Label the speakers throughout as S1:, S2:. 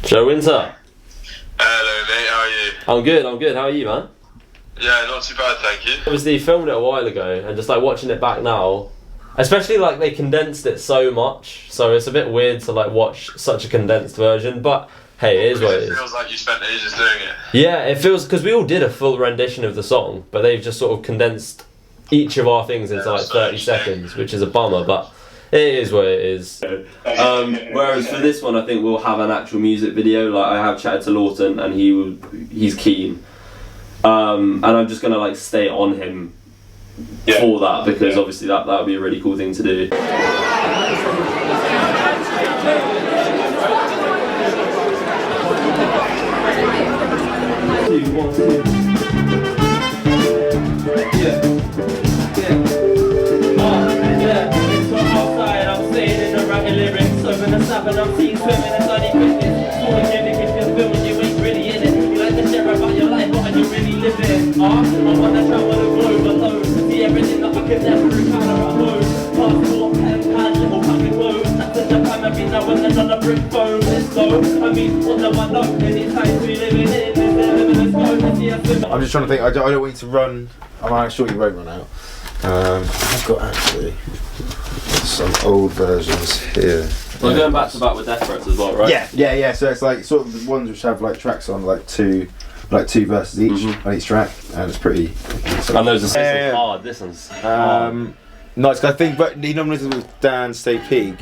S1: Joe Winter.
S2: Hello mate, how are you?
S1: I'm good, how are you, man?
S2: Yeah, not too bad, thank you.
S1: Obviously filmed it a while ago and just like watching it back now, especially like they condensed it so much, so it's a bit weird to like watch such a condensed version, but hey, it is what it is.
S2: It feels like you spent ages doing it.
S1: Yeah, it feels, because we all did a full rendition of the song, but they've just sort of condensed each of our things into like 30 seconds, which is a bummer, but it is what it is. Whereas for this one, I think we'll have an actual music video. Like I have chatted to Lawton, and he's keen. And I'm just gonna like stay on him for that, because obviously that would be a really cool thing to do.
S3: And I'm seeing swimming and study fitness. Falling in if you're filming, you ain't really in it. You like to share about your life, but you really live it. I wanna travel the globe alone. See everything that I could never encounter at home. Passport, pen, pad, little packet clothes. That's in Japan, every now and then on a brick phone. Let's go. I mean, what do I know? Any time to be living in. Let's go. Let's see us living.
S4: I'm just trying to think, I don't want you to run. I'm sure you won't run out. I've got actually some old versions here.
S1: We're going back to back with Death Threats as well, right?
S4: Yeah. So it's like sort of the ones which have like tracks on like two verses each on each track, and it's pretty.
S1: And those are hard. This one's hard.
S4: Nice. I think, but he nominated with Dan Stay Peak,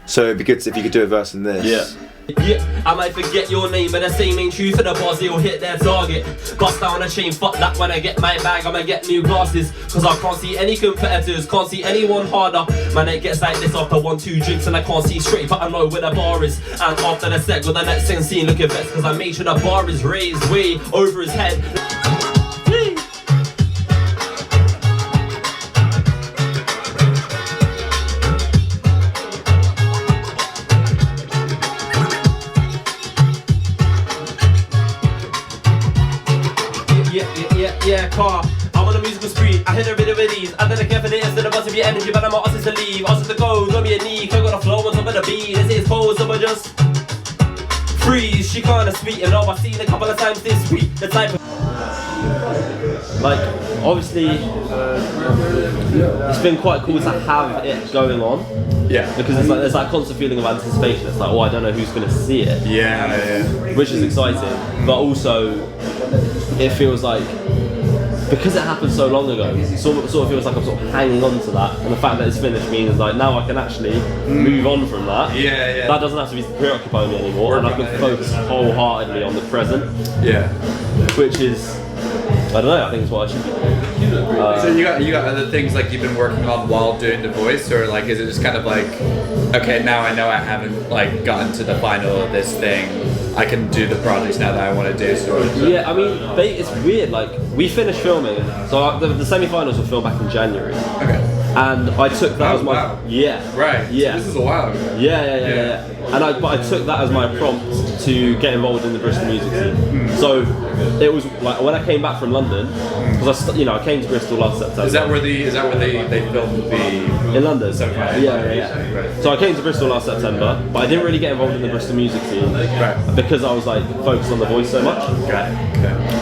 S4: so it'd be good if you could do a verse in this.
S1: Yeah.
S3: Yeah, I might forget your name, but the same ain't true for the boss, they'll hit their target. Bust down a chain, fuck that, when I get my bag, I'ma get new glasses. Cause I can't see any competitors, can't see anyone harder. Man, it gets like this after 1-2 drinks and I can't see straight, but I know where the bar is. And after the set, with the next scene looking vexed, cause I made sure the bar is raised way over his head. Yeah, car. I'm on a musical spree. I hit a bit of these. I don't care for the end of the bus of your energy, but I'm not asking to leave. Asking to go, don't be a knee. I got a flow on top of the beat. This is pose, so I just freeze. She kinda sweet, and I've seen a couple of times this week. The type of
S1: like, obviously, it's been quite cool to have it going on.
S4: Yeah.
S1: Because it's like there's that constant feeling of anticipation. It's like, oh, I don't know who's going to see it.
S4: Yeah.
S1: Which is exciting, but also it feels like, because it happened so long ago, it sort of feels like I'm sort of hanging on to that, and the fact that it's finished means like now I can actually move on from that.
S4: Yeah.
S1: That doesn't have to be preoccupying me anymore, and I can focus wholeheartedly on the present.
S4: Yeah.
S1: Which is, I don't know, I think it's what I should be doing.
S5: So you got other things like you've been working on while doing the voice, or like is it just kind of like, okay, now I know I haven't like gotten to the final of this thing, I can do the projects now that I want to do sort of?
S1: Yeah, I mean, it's weird, like we finished filming, so the semi-finals were filmed back in January.
S5: Okay.
S1: And I took that as my
S5: Right.
S1: Yeah.
S5: So this is a while ago.
S1: Yeah. And I took that as my prompt to get involved in the Bristol music scene. So it was like when I came back from London, because I came to Bristol last September.
S5: Is that where they filmed the
S1: in London?
S5: Yeah. Right.
S1: So I came to Bristol last September, but I didn't really get involved in the Bristol music scene because I was like focused on the voice so much.
S5: Okay.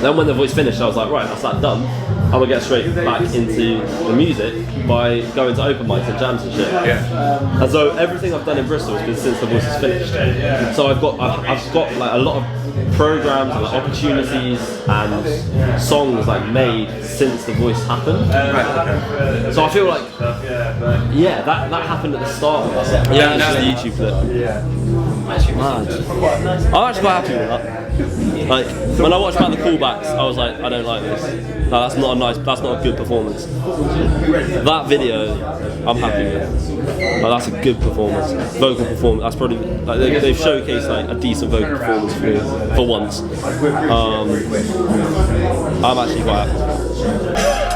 S1: Then when the voice finished, I was like, right, that's that done. I'm gonna get straight back into the music by going to open mics and jams and shit.
S5: Yeah.
S1: And so everything I've done in Bristol has been since the voice is finished. So I've got like a lot of programs and like, opportunities and songs like made since the voice happened.
S5: Right.
S1: So I feel like that happened at the start of that. Yeah, it's just the YouTube clip. I'm actually quite happy with that. Like when I watched back the callbacks, I was like, I don't like this. No, that's not a good performance. That video, I'm happy with. Like, that's a good performance, vocal performance. That's probably like they've showcased like a decent vocal performance for once. I'm actually quite happy.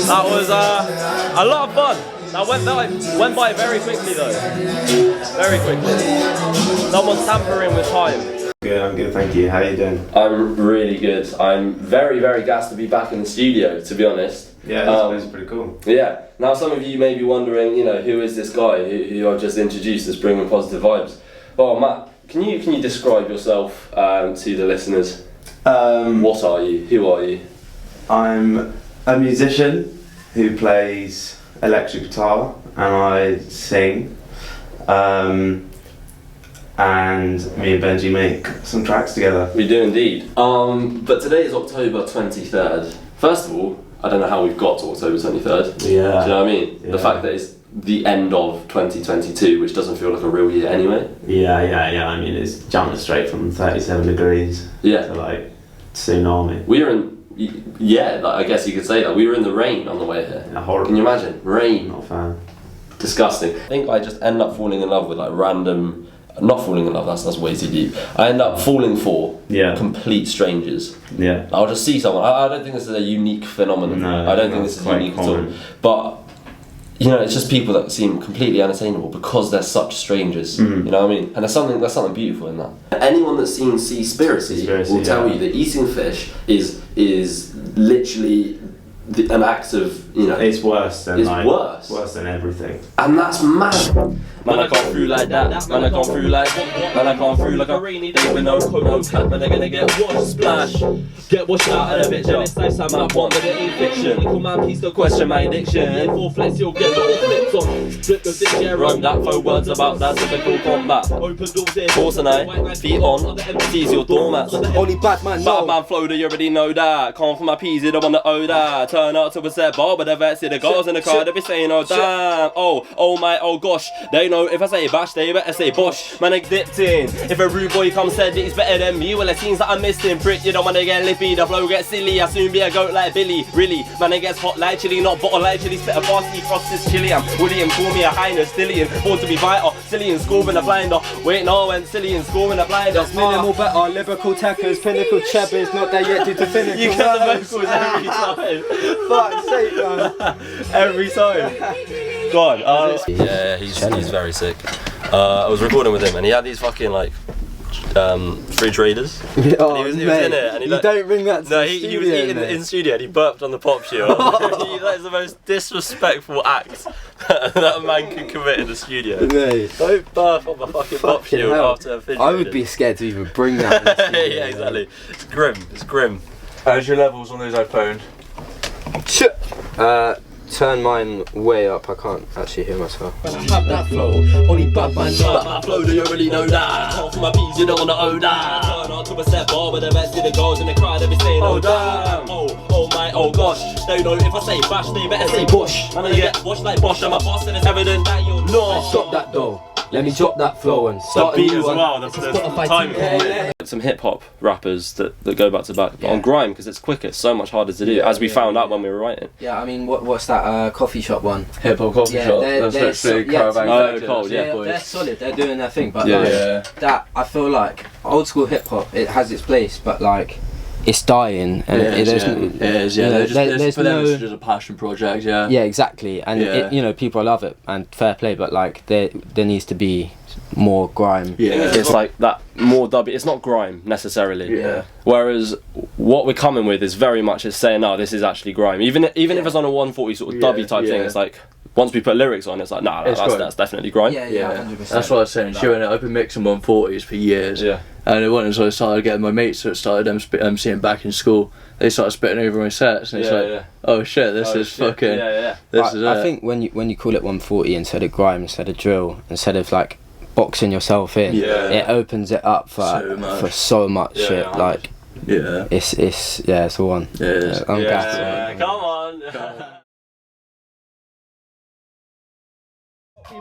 S1: That was a lot of fun. That went by very quickly though. Very quickly. Someone's tampering with time.
S4: Good, I'm good, thank you. How are you doing?
S1: I'm really good. I'm very, very gassed to be back in the studio, to be honest.
S4: Yeah, this place is pretty cool.
S1: Yeah. Now some of you may be wondering, you know, who is this guy who I've just introduced that's bringing positive vibes? Well, Matt, can you describe yourself to the listeners? What are you? Who are you?
S4: I'm a musician who plays electric guitar and I sing. And me and Benji make some tracks together.
S1: We do indeed. But today is October 23rd. First of all, I don't know how we've got to October 23rd.
S4: Yeah.
S1: Do you know what I mean?
S4: Yeah.
S1: The fact that it's the end of 2022, which doesn't feel like a real year anyway.
S4: Yeah. I mean, it's jumping straight from 37 degrees to like tsunami.
S1: We were in, like, I guess you could say that. We were in the rain on the way here.
S4: Yeah, horrible.
S1: Can you imagine? Rain.
S4: Not a fan.
S1: Disgusting. I think I just end up falling in love with like random. Not falling in love, that's way too deep. I end up falling for complete strangers.
S4: Yeah.
S1: I'll just see someone. I don't think this is a unique phenomenon.
S4: No,
S1: I don't think this is unique
S4: common.
S1: at all. But, you know, it's just people that seem completely unattainable because they're such strangers. You know what I mean? And there's something beautiful in that. Anyone that's seen Seaspiracy will tell you that eating fish is literally an act of, you know...
S4: It's worse than
S1: worse
S4: than everything.
S1: And that's mad. Man, I come through like that. Man, I come through like. Man, I come through like a rainy day with no coat, no cap. Man, they're gonna get washed, splash. Get washed out of the picture. This lifestyle I might want, but it ain't fiction. Equal man, please don't question my addiction. In full flex, you'll get all flips on. Flip the dick, yeah, run that. Faux words about that typical combat. Open doors in. Force and I. Feet on. Seize your doormats.
S6: Only bad man, no.
S1: Bad man flow, you already know that. Come for my peas, you don't wanna owe that. Turn out to a set bar, but the vets see the girls in the car, they be saying, oh damn. Oh my, oh gosh. They know if I say bash, they better say bosh. Man, I dipped in. If a rude boy comes said that he's better than me, well, it seems that I'm missing. Prick, you don't wanna get lippy. The flow gets silly. I soon be a goat like Billy. Really, man, it gets hot like chili, not bottle like chili. Spit a basket across this chili. I'm William, call me a highness. Dillian, born to be vital. Silly and scoring a blinder. Wait, no, I went silly and scoring a blinder.
S6: That's minimal better. Lyrical tackers, pinnacle chebbers, not there yet due to finish.
S1: You get the vocals every time.
S6: Fuck's sake, man.
S1: Every time. God. Yeah, he's very sick. I was recording with him and he had these fucking like free traders.
S6: Oh,
S1: he was in it and he
S6: don't bring that to the
S1: he
S6: studio,
S1: was eating in studio and he burped on the pop shield. That is the most disrespectul act that a man can commit in the studio.
S6: Mate.
S1: Don't burp on the fucking pop shield after a fish.
S6: I would be scared to even bring that in the studio.
S1: Yeah, exactly. It's grim. It's grim.
S5: How's your levels on those iPhone?
S6: Turn mine way up. I can't actually hear myself.
S3: I have that flow, only bad man know. But my flow, do you already know that? Come for my peas, you don't wanna owe that. Turn out to a set bar with the best of the girls in the crowd, they be saying, oh damn. Oh my, oh gosh. They know if I say bash, they better say bush. Man, I get washed like Bosch, I'm a boss and it's evident that you're not.
S6: Stop that though. Let me drop that flow and start
S1: The beat
S6: a new
S1: as
S6: one.
S1: well, the time. Some hip hop rappers that go back to back, but on grime because it's quicker, it's so much harder to do, as we found out when we were writing.
S6: Yeah, I mean, what's that coffee shop one?
S5: Hip hop coffee shop.
S6: They're
S1: Cold, yeah.
S6: They're solid. They're doing their thing, but that I feel like old school hip hop, it has its place, but like it's dying, and
S5: it is. For them, it's just a passion project. Yeah.
S6: Yeah, exactly, and it, you know, people love it, and fair play, but like there needs to be more grime.
S1: Yeah, it's like that more dubby. It's not grime necessarily.
S5: Yeah.
S1: Whereas what we're coming with is very much it's saying, no, this is actually grime. Even if it's on a 140 sort of dubby type thing, it's like once we put lyrics on, it's like, nah, that's definitely grime.
S6: Yeah, 100%.
S5: That's what I was saying. Showing it, I've been mixing 140s for years.
S1: Yeah.
S5: And it wasn't until I started getting my mates that started MCing back in school. They started spitting over my sets, and it's oh shit, this is fucking. This is it.
S6: I think when you call it 140 instead of grime, instead of drill, instead of like boxing yourself in, it opens it up for so much shit. Like, it's the one.
S5: Yeah,
S6: I'm gassed.
S1: Come on.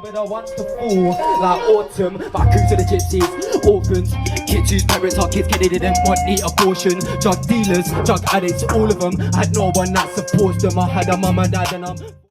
S7: But I want to fall like autumn, back into the gypsies, orphans, kids whose parents are kids, they didn't want the abortion, drug dealers, drug addicts, all of them, had no one that supports them. I had a mum and dad and I'm